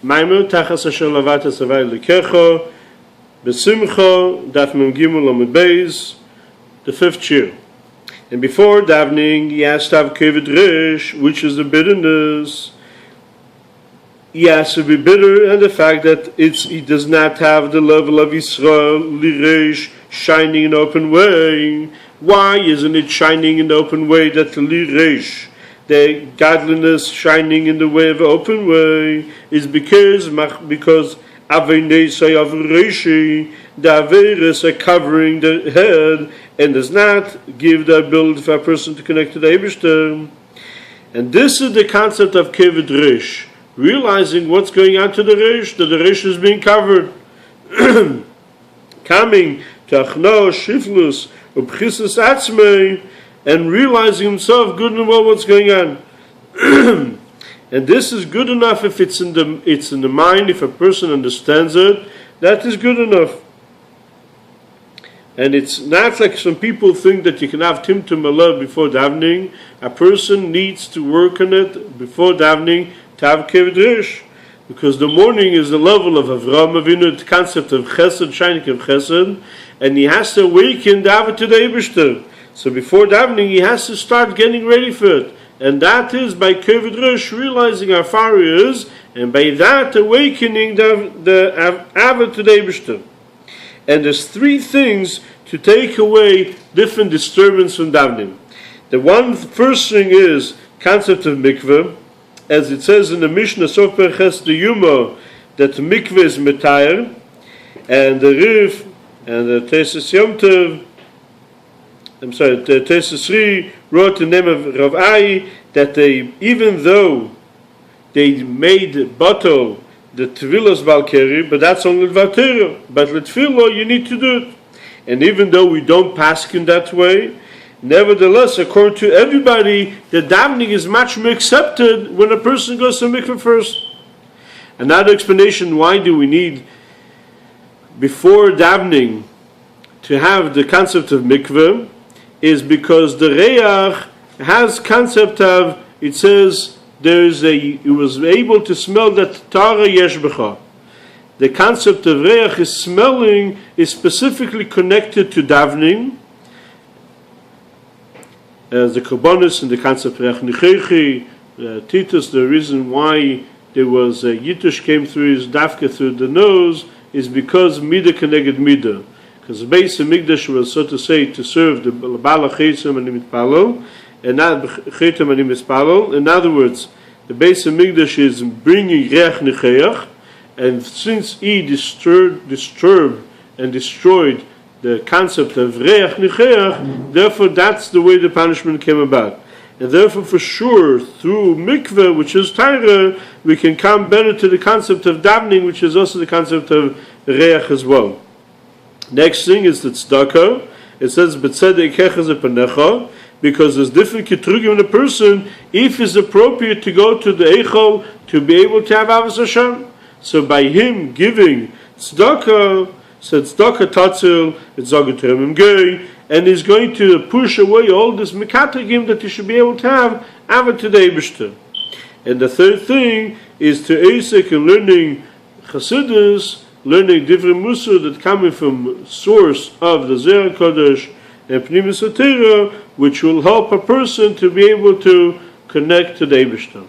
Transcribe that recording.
Maimer Tachas Asher Lavat Savai Lekecho Besimcha Daf Mem Gimel Amud Beis, the 5th shir. And before davening, he has to have kavod rish, which is the bitterness. He has to be bitter, and the fact that he does not have the level of Yisrael Liresh shining in open way. Why isn't it shining in the open way that the Liresh, the godliness shining in the way of open way, is because Avinei Sayav Reshi, the Averis are covering the head and does not give the ability for a person to connect to the Eibishter. And this is the concept of kavod rish, realizing what's going on to the rish, that the rish is being covered. Coming to Achno, Shiflus, Ubchisus Atzmei, and realizing himself good and well what's going on. And this is good enough if it's in the mind, if a person understands it, that is good enough. And it's not like some people think that you can have Timtum Allah before davening. A person needs to work on it before davening to have kavod rish, because the morning is the level of Avraham Avinu, the concept of Chesed, shining of Chesed, and he has to awaken daven to the Eibishter. So before davening, he has to start getting ready for it. And that is by kavod rish, realizing how far he is, and by that awakening the Ava to the Eibishter. And there's 3 things to take away different disturbance from davening. The first thing is concept of mikveh, as it says in the Mishnah Sofer Ches the Yuma, that mikveh is metayer, and the Rif and the Tesis Yom Tov, the Tesis Ri wrote the name of Rav Ai that they, even though they made bato the Tvilos Valkeri, but that's only Valtera. But L'Tfilo, you need to do it. And even though we don't pass in that way, nevertheless, according to everybody, the davening is much more accepted when a person goes to mikveh first. Another explanation, why do we need, before davening, to have the concept of mikveh, is because the Reach has concept of, it says, he was able to smell that Tara Yesh B'cha. The concept of Reach is smelling is specifically connected to davening, as the Korbanos and the concept of Reach Nichechi, Titus, the reason why there was a Yitush came through his dafka through the nose is because Midah connected Midah. Because the base of Mikdash was, so to say, to serve the Bala Chesim and Mitpalo, and not Chetim and Mispalo. In other words, the base of Mikdash is bringing Reach Nicheach, and since he disturbed and destroyed the concept of Reach Nicheach, therefore that's the way the punishment came about. And therefore, for sure, through mikveh, which is Taira, we can come better to the concept of davening, which is also the concept of Reach as well. Next thing is the tzedakah. It says b'tzedek echaz epanecha, because there's different kitrugim in a person if it's appropriate to go to the eichel to be able to have avos Hashem. So by him giving tzedakah, said tzedakah tatzil, it's zagutremim gay, and he's going to push away all this mekatrigim that he should be able to have avos to the Eibishter. And the third thing is to Eisek in learning Chassidus, learning different musar that coming from source of the Zohar Kodesh and Pnimis HaTorah, which will help a person to be able to connect to the Eibishter.